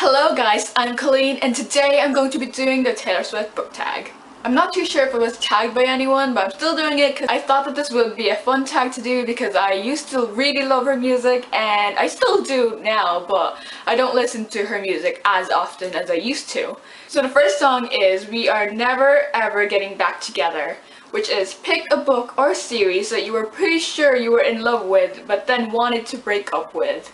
Hello guys, I'm Colleen and today I'm going to be doing the Taylor Swift book tag. I'm not too sure if it was tagged by anyone, but I'm still doing it because I thought that this would be a fun tag to do because I used to really love her music and I still do now, but I don't listen to her music as often as I used to. So the first song is We Are Never Ever Getting Back Together, which is pick a book or series that you were pretty sure you were in love with but then wanted to break up with.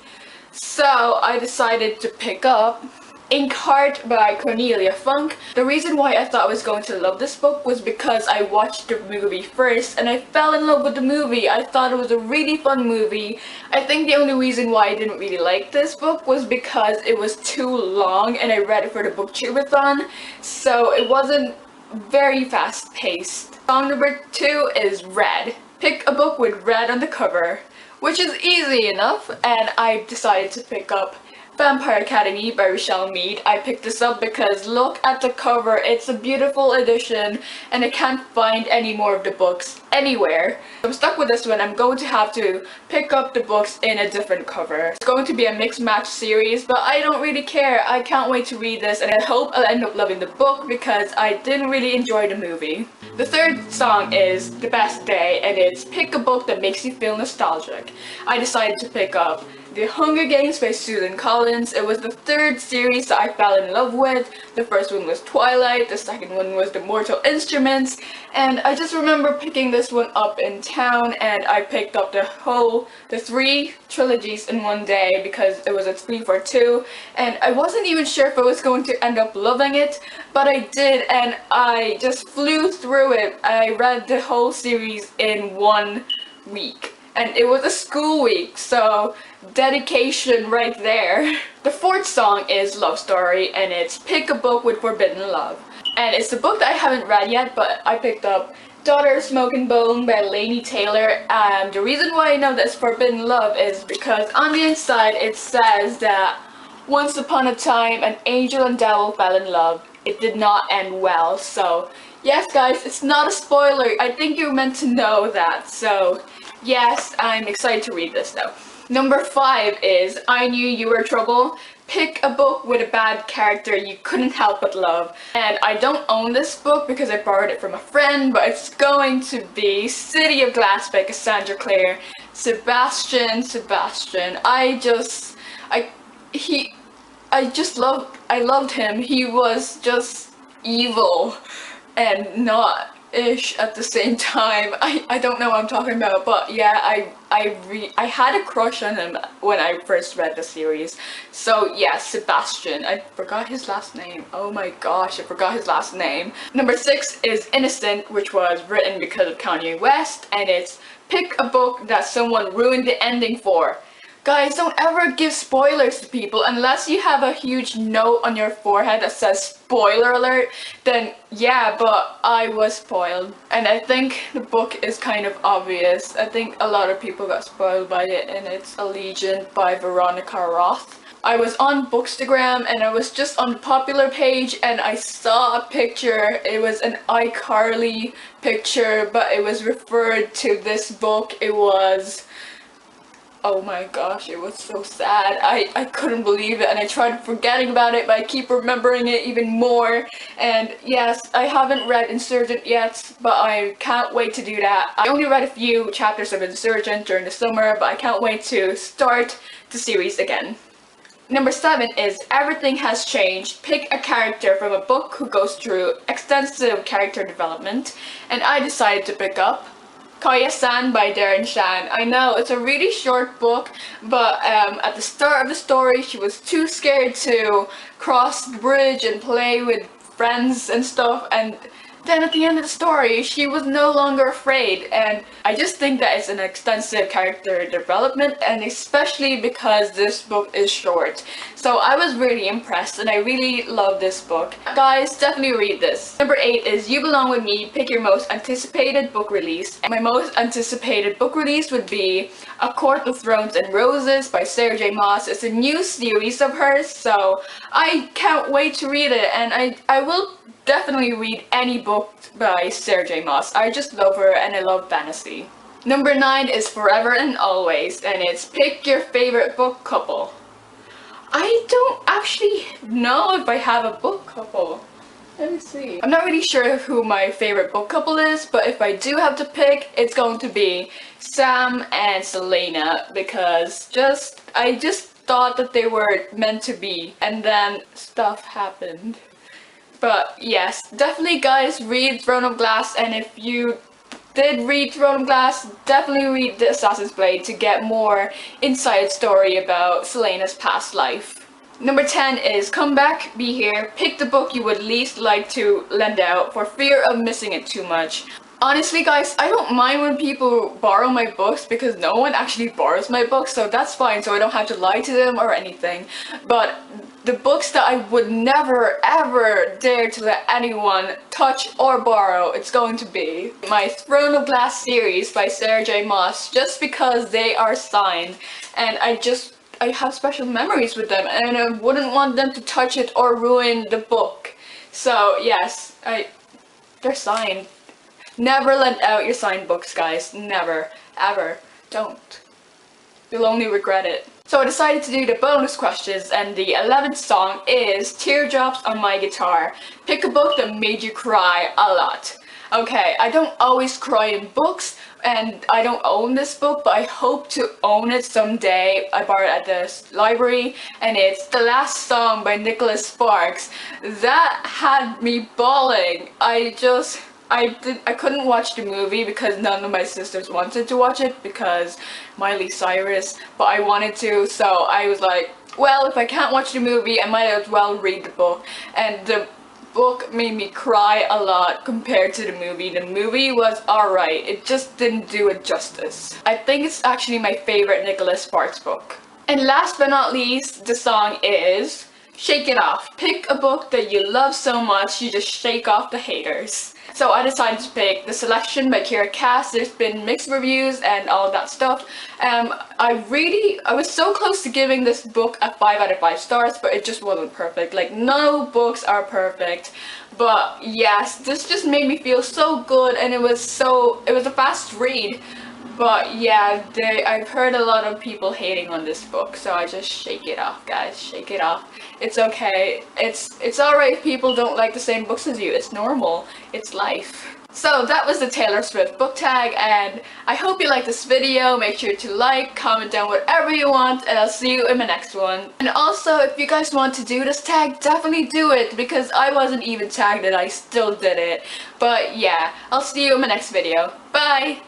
So I decided to pick up Inkheart by Cornelia Funk. The reason why I thought I was going to love this book was because I watched the movie first and I fell in love with the movie. I thought it was a really fun movie. I think the only reason why I didn't really like this book was because it was too long and I read it for the booktubeathon, so it wasn't very fast paced. Song number 2 is Red. Pick a book with red on the cover, which is easy enough, and I decided to pick up Vampire Academy by Richelle Mead. I picked this up because look at the cover, it's a beautiful edition and I can't find any more of the books anywhere. I'm stuck with this one. I'm going to have to pick up the books in a different cover. It's going to be a mixed match series, but I don't really care. I can't wait to read this and I hope I'll end up loving the book because I didn't really enjoy the movie. The third song is The Best Day and it's pick a book that makes you feel nostalgic. I decided to pick up The Hunger Games by Susan Collins. It was the third series that I fell in love with. The first one was Twilight, the second one was The Mortal Instruments, and I just remember picking this one up in town and I picked up the 3 trilogies in one day because it was a 3 for 2 and I wasn't even sure if I was going to end up loving it, but I did and I just flew through it. I read the whole series in 1 week. And it was a school week, so dedication right there. The fourth song is Love Story, and it's Pick a Book with Forbidden Love. And it's a book that I haven't read yet, but I picked up Daughter of Smoke and Bone by Laini Taylor. And the reason why I know that's Forbidden Love is because on the inside it says that once upon a time an angel and devil fell in love. It did not end well, so yes guys, it's not a spoiler. I think you're meant to know that, so yes, I'm excited to read this though. Number 5 is I Knew You Were Trouble. Pick a book with a bad character you couldn't help but love. And I don't own this book because I borrowed it from a friend, but it's going to be City of Glass by Cassandra Clare. Sebastian. I loved him. He was just evil and not ish at the same time. I don't know what I'm talking about, but yeah, I had a crush on him when I first read the series. So yeah, Sebastian. I forgot his last name. Oh my gosh, I forgot his last name. Number 6 is Innocent, which was written because of Kanye West, and it's pick a book that someone ruined the ending for. Guys, don't ever give spoilers to people unless you have a huge note on your forehead that says spoiler alert, then yeah, but I was spoiled. And I think the book is kind of obvious. I think a lot of people got spoiled by it, and it's Allegiant by Veronica Roth. I was on Bookstagram and I was just on the popular page and I saw a picture. It was an iCarly picture, but it was referred to this book. It was... oh my gosh, it was so sad. I couldn't believe it and I tried forgetting about it, but I keep remembering it even more. And yes, I haven't read Insurgent yet, but I can't wait to do that. I only read a few chapters of Insurgent during the summer, but I can't wait to start the series again. Number 7 is Everything Has Changed. Pick a character from a book who goes through extensive character development, and I decided to pick up Koya-san by Darren Shan. I know it's a really short book, but at the start of the story she was too scared to cross the bridge and play with friends and stuff, and then at the end of the story she was no longer afraid, and I just think that it's an extensive character development, and especially because this book is short. So I was really impressed and I really love this book. Guys, definitely read this. Number 8 is You Belong With Me. Pick your most anticipated book release. My most anticipated book release would be A Court of Thorns and Roses by Sarah J Maas. It's a new series of hers, so I can't wait to read it, and I will definitely read any book by Sarah J Maas. I just love her and I love fantasy. Number 9 is Forever and Always, and it's pick your favorite book couple. I don't actually know if I have a book couple. Let me see. I'm not really sure who my favorite book couple is, but if I do have to pick, it's going to be Sam and Selena, because I just thought that they were meant to be, and then stuff happened. But yes, definitely guys, read Throne of Glass, and if you did read Throne of Glass, definitely read The Assassin's Blade to get more inside story about Selena's past life. Number 10 is Come Back, Be Here. Pick the book you would least like to lend out for fear of missing it too much. Honestly guys, I don't mind when people borrow my books because no one actually borrows my books, so that's fine, so I don't have to lie to them or anything. But the books that I would never ever dare to let anyone touch or borrow, it's going to be my Throne of Glass series by Sarah J Maas, just because they are signed, and I have special memories with them, and I wouldn't want them to touch it or ruin the book. So yes, they're signed. Never lend out your signed books, guys. Never. Ever. Don't. You'll only regret it. So I decided to do the bonus questions, and the 11th song is Teardrops on My Guitar. Pick a book that made you cry a lot. Okay, I don't always cry in books, and I don't own this book, but I hope to own it someday. I borrowed it at the library, and it's The Last Song by Nicholas Sparks. That had me bawling. I couldn't watch the movie because none of my sisters wanted to watch it because Miley Cyrus, but I wanted to, so I was like, well, if I can't watch the movie, I might as well read the book. And the book made me cry a lot compared to the movie. The movie was alright, it just didn't do it justice. I think it's actually my favorite Nicholas Sparks book. And last but not least, the song is Shake It Off. Pick a book that you love so much you just shake off the haters. So I decided to pick The Selection by Kiera Cass. There's been mixed reviews and all that stuff. I was so close to giving this book a 5 out of 5 stars, but it just wasn't perfect. Like, no books are perfect. But yes, this just made me feel so good, and it was a fast read. But yeah, I've heard a lot of people hating on this book, so I just shake it off, guys. Shake it off. It's okay. It's alright if people don't like the same books as you. It's normal. It's life. So that was the Taylor Swift book tag, and I hope you liked this video. Make sure to like, comment down whatever you want, and I'll see you in my next one. And also, if you guys want to do this tag, definitely do it, because I wasn't even tagged and I still did it. But yeah, I'll see you in my next video. Bye!